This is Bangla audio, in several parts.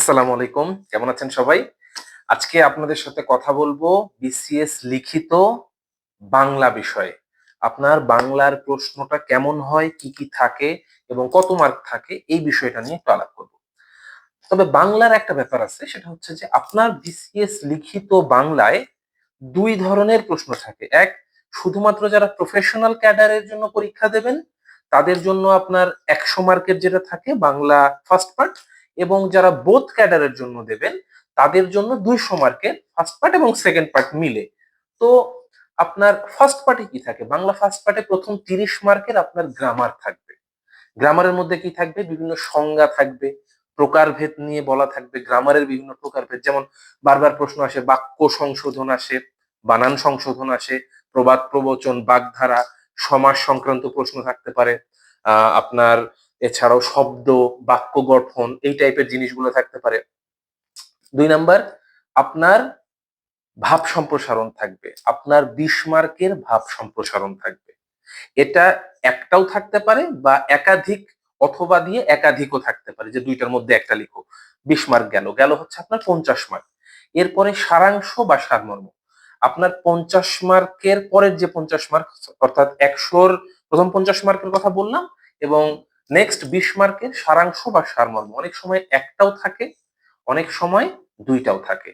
আসসালামু আলাইকুম। কেমন আছেন সবাই? আজকে আপনাদের সাথে কথা বলবো বিসিএস লিখিত বাংলা বিষয়ে। আপনার বাংলার প্রশ্নটা কেমন হয়, কি, কি থাকে এবং কত মার্ক থাকে এই বিষয়টা নিয়ে একটু আলাপ করব। তবে বাংলার একটা ব্যাপার আছে, সেটা হচ্ছে যে আপনার বিসিএস লিখিত বাংলায় ২ ধরনের প্রশ্ন থাকে। এক, শুধুমাত্র যারা প্রফেশনাল ক্যাডারের জন্য পরীক্ষা দেবেন, তাদের জন্য আপনার ১০০ মার্কের যেটা থাকে বাংলা ফার্স্ট পার্ট, এবং যারা বোথ ক্যাডারের জন্য দেবেন, তাদের জন্য ২০০ মার্কের ফার্স্ট পার্ট এবং সেকেন্ড পার্ট মিলে। তো আপনার ফার্স্ট পার্টে কি থাকে? বাংলা ফার্স্ট পার্টে ১ম ৩০ মার্কের আপনার গ্রামার থাকবে। গ্রামারের মধ্যে কি থাকবে? বিভিন্ন সংজ্ঞা থাকবে, প্রকারভেদ নিয়ে বলা থাকবে, গ্রামারের বিভিন্ন প্রকারভেদ। যেমন বারবার প্রশ্ন আসে, বাক্য সংশোধন আসে, বানান সংশোধন আসে, প্রবাদ প্রবচন, বাগধারা, সমাস সংক্রান্ত প্রশ্ন থাকতে পারে। আপনার এছাড়াও শব্দ, বাক্য গঠন এই টাইপের জিনিসগুলো থাকতে পারে। ২ নাম্বার, আপনার ভাব সম্প্রসারণ থাকবে। আপনার ২০ মার্কের ভাব সম্প্রসারণ থাকবে। এটা একটাও থাকতে পারে বা একাধিক, অথবা দিয়ে একাধিকও থাকতে পারে, যে দুইটার মধ্যে একটা লিখো। ২০ মার্ক গেল, গেল হচ্ছে আপনার ৫০ মার্ক। এরপরে সারাংশ বা সারমর্ম। আপনার ৫০ মার্কের পরের যে ৫০ মার্ক, অর্থাৎ ১০০-র প্রথম ৫০ মার্কের কথা বললাম, এবং নেক্সট ২০ মার্কের সারাংশ বা সারমর্ম। অনেক সময় একটাও থাকে, অনেক সময় দুইটাও থাকে,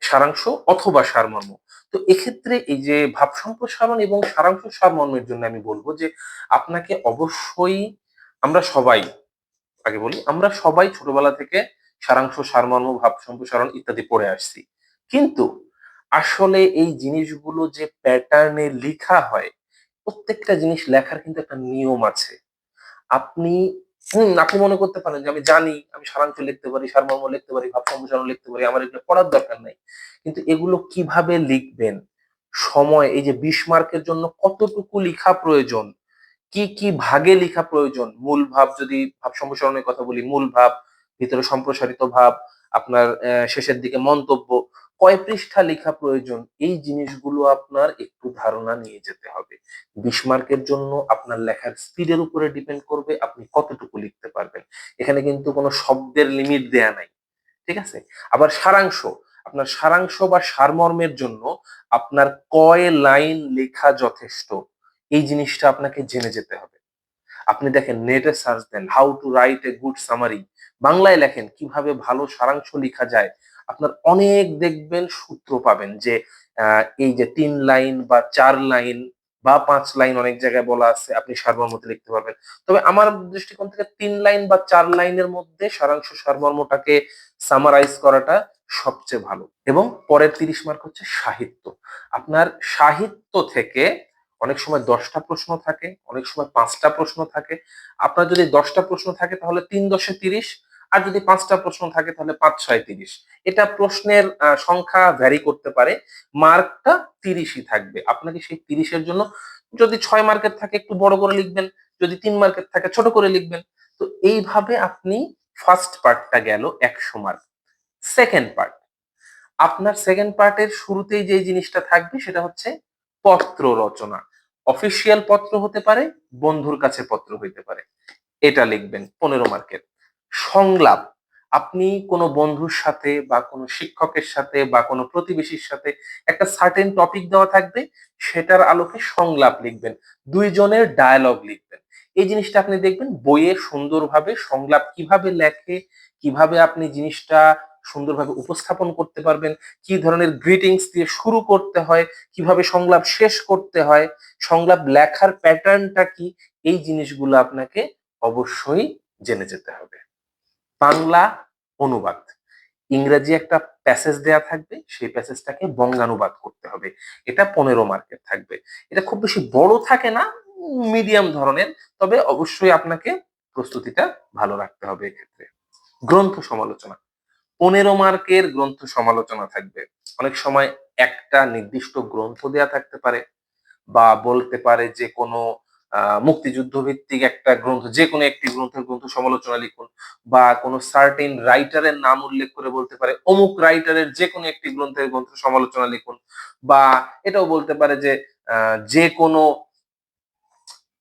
সারাংশ অথবা সারমর্ম। তো এক্ষেত্রে এই যে ভাব সম্প্রসারণ এবং সারাংশ সারমর্মের জন্য আমি বলবো যে আপনাকে অবশ্যই, আমরা সবাই, আগে বলি, আমরা সবাই ছোটবেলা থেকে সারাংশ, সারমর্ম, ভাব সম্প্রসারণ ইত্যাদি পড়ে আসছি। কিন্তু আসলে এই জিনিসগুলো যে প্যাটার্নে লেখা হয়, প্রত্যেকটা জিনিস লেখার কিন্তু একটা নিয়ম আছে। আপনি আপনি মনে করতে পারেন যে আমি জানি, আমি সারাংশ লিখতে পারি, সারমর্ম লিখতে পারি, ভাব সম্প্রসারণ লিখতে পারি, আমার এগুলো পড়ার দরকার নাই। কিন্তু এগুলো কিভাবে লিখবেন, সময়, এই যে ২০ মার্কের জন্য কতটুকু লিখা প্রয়োজন, কি, কি ভাগে লিখা প্রয়োজন, মূল ভাব, যদি ভাব সম্প্রসারণের কথা বলি, মূল ভাব, ভিতরে সম্প্রসারিত ভাব, আপনার শেষের দিকে মন্তব্য, কয় পৃষ্ঠা লিখা প্রয়োজন, এই জিনিসগুলো আপনার একটু ধারণা নিয়ে যেতে হবে। ২০ মার্কের জন্য আপনার লেখার স্পিডের উপরে ডিপেন্ড করবে আপনি কতটুকু লিখতে পারবেন। এখানে কিন্তু কোনো শব্দের লিমিট দেয়া নাই। ঠিক আছে? আবার সারাংশ, আপনার সারাংশ বা সারমর্মের জন্য আপনার কয় লাইন লেখা যথেষ্ট, এই জিনিসটা আপনাকে জেনে যেতে হবে। আপনি দেখেন, নেটে সার্চ দেন how to write a good summary, বাংলায় লেখেন কিভাবে ভালো সারাংশ লেখা যায়, আপনার অনেক দেখবেন সূত্র পাবেন, যে এই যে ৩ লাইন বা ৪ লাইন বা ৫ লাইন অনেক জায়গায় বলা আছে, আপনি সারমর্মতে লিখতে পারবেন। তবে আমার দৃষ্টিকোণ থেকে ৩ লাইন বা ৪ লাইনের মধ্যে সারাংশ সারমর্মটাকে সামারাইজ করাটা সবচেয়ে ভালো। এবং পরের ৩০ মার্ক হচ্ছে সাহিত্য। আপনার সাহিত্য থেকে অনেক সময় ১০টা প্রশ্ন থাকে, অনেক সময় ৫টা প্রশ্ন থাকে। আপনার যদি ১০টা প্রশ্ন থাকে তাহলে ৩-১০ = ৩০, আর যদি ৫টা প্রশ্ন থাকে তাহলে ৫-৬ = ৩০। এটা প্রশ্নের সংখ্যা ভ্যারি করতে পারে। মার্কটা ৩০ই থাকবে। আপনাকে সেই ৩০ এর জন্য, যদি ৬ মার্কের থাকে একটু বড় করে লিখবেন, যদি ৩ মার্কের থাকে ছোট করে লিখবেন। তো এইভাবে আপনি ফার্স্ট পার্টটা গেল ১০০ মার্ক। সেকেন্ড পার্ট, আপনার সেকেন্ড পার্টের শুরুতেই যে জিনিসটা থাকবে সেটা হচ্ছে পত্র রচনা। অফিসিয়াল পত্র হতে পারে, বন্ধুর কাছে পত্র হইতে পারে। এটা লিখবেন ১৫ মার্কের। সংলাপ, আপনি কোনো বন্ধুর সাথে বা কোনো শিক্ষকের সাথে বা কোনো প্রতিবেশীর সাথে একটা সার্টেন টপিক দেওয়া থাকবে, সেটার আলোকে সংলাপ লিখবেন। ২ জনের ডায়ালগ লিখবেন। এই জিনিসটা আপনি দেখবেন বইয়ে সুন্দরভাবে সংলাপ কিভাবে লেখে, কিভাবে আপনি জিনিসটা সুন্দরভাবে উপস্থাপন করতে পারবেন, কি ধরনের গ্রিটিংস দিয়ে শুরু করতে হয়, কিভাবে সংলাপ শেষ করতে হয়, সংলাপ লেখার প্যাটার্নটা কি, এই জিনিসগুলো আপনাকে অবশ্যই জেনে যেতে হবে। বাংলা অনুবাদ, ইংরেজি একটা প্যাসেজ দেয়া থাকবে, সেই প্যাসেজটাকে বঙ্গানুবাদ করতে হবে। এটা ১৫ মার্কের থাকবে। এটা খুব বেশি বড় থাকে না, মিডিয়াম ধরনের। তবে অবশ্যই আপনাকে প্রস্তুতিটা ভালো রাখতে হবে এক্ষেত্রে। গ্রন্থ সমালোচনা, ১৫ মার্কের গ্রন্থ সমালোচনা থাকবে। অনেক সময় একটা নির্দিষ্ট গ্রন্থ দেয়া থাকতে পারে, বা বলতে পারে যে কোনো মুক্তিযুদ্ধ ভিত্তিক একটা গ্রন্থ, যেকোনো একটি গ্রন্থের গ্রন্থ সমালোচনা লিখুন, বা কোনো সার্টেন রাইটারের নাম উল্লেখ করে বলতে পারে অমুক রাইটারের যেকোনো একটি গ্রন্থের গ্রন্থ সমালোচনা লিখুন, বা এটাও বলতে পারে যে যেকোনো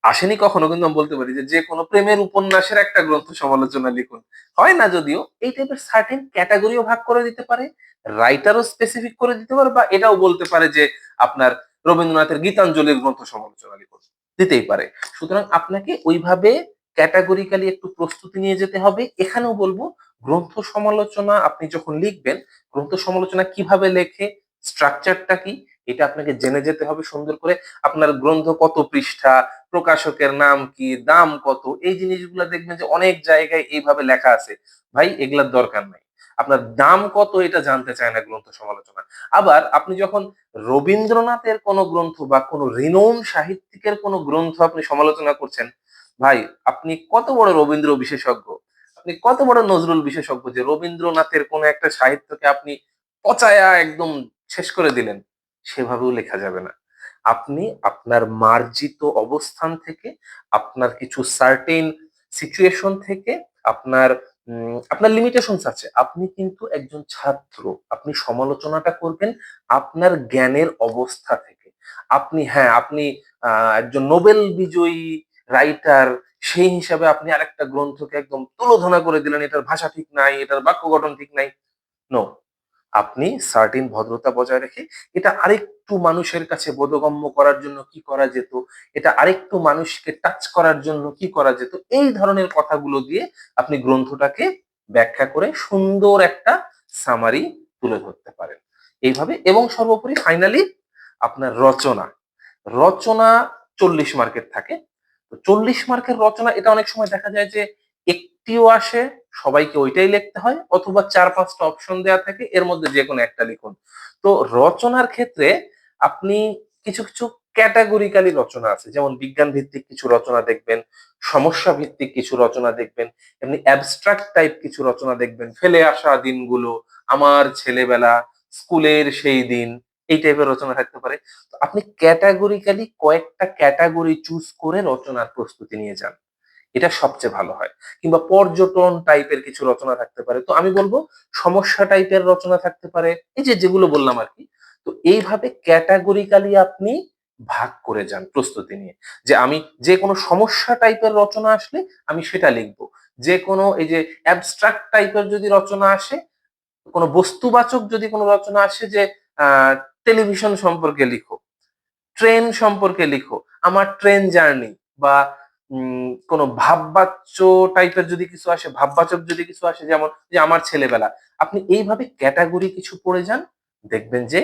আসেনি কখনো, কিন্তু আমি বলতে পারি যে যে কোনো প্রেমের উপন্যাসের একটা গ্রন্থ সমালোচনা লিখুন। হয় না যদিও, এই টাইপের সার্টেন ক্যাটাগরিও ভাগ করে দিতে পারে, রাইটারও স্পেসিফিক করে দিতে পারে, বা এটাও বলতে পারে যে আপনার রবীন্দ্রনাথের গীতাঞ্জলির গ্রন্থ সমালোচনা লিখুন, দিতেই পারে। সুতরাং আপনাকে ওইভাবে ক্যাটাগরিক্যালি একটু প্রস্তুতি নিয়ে যেতে হবে। এখানেও বলবো, গ্রন্থ সমালোচনা আপনি যখন লিখবেন, গ্রন্থ সমালোচনা কিভাবে লেখে, স্ট্রাকচারটা কি, এটা আপনাকে জেনে যেতে হবে সুন্দর করে। আপনার গ্রন্থ কত পৃষ্ঠা, প্রকাশকের নাম কি, দাম কত, এই জিনিসগুলো দেখবেন যে অনেক জায়গায় এইভাবে লেখা আছে। ভাই এগুলার দরকার নাই। আপনার দাম কত এটা জানতে চায় না গ্রন্থ সমালোচনা। আবার আপনি যখন রবীন্দ্রনাথের কোন গ্রন্থ বা কোন রিনোন সাহিত্যিকের কোন গ্রন্থ আপনি সমালোচনা করছেন, ভাই আপনি কত বড় রবীন্দ্র বিশেষজ্ঞ, আপনি কত বড় নজরুল বিশেষজ্ঞ যে রবীন্দ্রনাথের কোন একটা সাহিত্যকে আপনি পচায়া একদম শেষ করে দিলেন? সেভাবেও লেখা যাবে না। আপনি আপনার মার্জিত অবস্থান থেকে, আপনার কিছু সার্টেন সিচুয়েশন থেকে, আপনার আপনার লিমিটেশনস আছে। আপনি কিন্তু একজন ছাত্র। আপনি সমালোচনাটা করবেন আপনার জ্ঞানের অবস্থা থেকে। আপনি, হ্যাঁ, আপনি একজন নোবেল বিজয়ী রাইটার, সেই হিসাবে আপনি আরেকটা গ্রন্থকে একদম তুলোধনা করে দিলেন, এটার ভাষা ঠিক নাই, এটার বাক্য গঠন ঠিক নাই। নো, আপনি সার্টেন ভদ্রতা বজায় রেখে এটা আরেকটু মানুষের কাছে বোধগম্য করার জন্য কি করা যেত, এটা আরেকটু মানুষকে টাচ করার জন্য কি করা যেত, এই ধরনের কথাগুলো দিয়ে আপনি গ্রন্থটাকে ব্যাখ্যা করে সুন্দর একটা সামারি তুলে ধরতে পারেন এইভাবে। এবং সর্বোপরি ফাইনালি আপনার রচনা, রচনা 40 মার্কের থাকে। তো 40 মার্কের রচনা, এটা অনেক সময় দেখা যায় যে একটিও আসে, সবাইকে ওইটাই লিখতে হয়, অথবা 4-5টা অপশন দেওয়া থাকে, এর মধ্যে যে কোনো একটা লিখুন। তো রচনার ক্ষেত্রে আপনি কিছু কিছু ক্যাটাগরিক্যালি রচনা আছে, যেমন বিজ্ঞান ভিত্তিক কিছু রচনা দেখবেন, সমস্যা ভিত্তিক কিছু রচনা দেখবেন, এমনি অ্যাবস্ট্রাক্ট টাইপ কিছু রচনা দেখবেন, ফেলে আসা দিনগুলো, আমার ছেলেবেলা, স্কুলের সেই দিন, এই টাইপের রচনা থাকতে পারে। তো আপনি ক্যাটাগরিক্যালি কয়েকটা ক্যাটাগরি চুজ করে রচনার প্রস্তুতি নিয়ে যান, এটা সবচেয়ে ভালো হয়। কিংবা পর্যটন টাইপের কিছু রচনা থাকতে পারে, তো আমি বলবো সমস্যা টাইপের রচনা থাকতে পারে, এই যে যেগুলো বললাম আর কি। তো এইভাবে ক্যাটাগরিক্যালি আপনি ভাগ করে যান প্রস্তুতি নিয়ে, যে আমি যে কোনো সমস্যা টাইপের রচনা আসলে আমি সেটা লিখবো, যে কোনো এই যে অ্যাবস্ট্রাক্ট টাইপের যদি রচনা আসে, কোনো বস্তুবাচক যদি কোনো রচনা আসে, যে টেলিভিশন সম্পর্কে লিখো, ট্রেন সম্পর্কে লিখো, আমার ট্রেন জার্নি, বা কোনো ভাববাচ্য টাইপের যদি কিছু আসে, ভাববাচক যদি কিছু আসে, যেমন যে আমার ছেলেবেলা, আপনি এইভাবে ক্যাটাগরি কিছু পড়ে যান, দেখবেন যে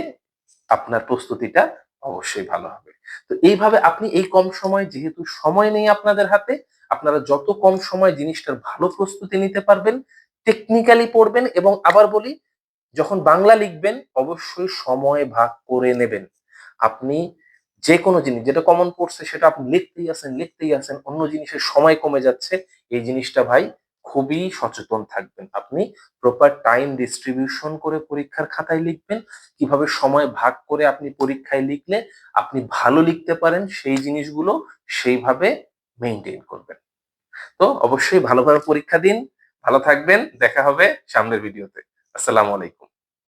আপনার প্রস্তুতিটা অবশ্যই ভালো হবে। তো এইভাবে আপনি এই কম সময়, যেহেতু সময় নেই আপনাদের হাতে, আপনারা যত কম সময় জিনিসটার ভালো প্রস্তুতি নিতে পারবেন, টেকনিক্যালি পড়বেন। এবং আবার বলি, যখন বাংলা লিখবেন অবশ্যই সময় ভাগ করে নেবেন। আপনি যে কোনো জিনিস যেটা কমন পড়ছে সেটা আপনি লিখতেই আছেন, অন্য জিনিসের সময় কমে যাচ্ছে, এই জিনিসটা ভাই খুবই সচেতন থাকবেন। আপনি প্রপার টাইম ডিস্ট্রিবিউশন করে পরীক্ষার খাতায় লিখবেন, কিভাবে সময় ভাগ করে আপনি পরীক্ষায় লিখলে আপনি ভালো লিখতে পারেন, সেই জিনিসগুলো সেইভাবে মেইনটেইন করবেন। তো অবশ্যই ভালোভাবে পরীক্ষা দিন, ভালো থাকবেন, দেখা হবে সামনের ভিডিওতে। আসসালামু আলাইকুম।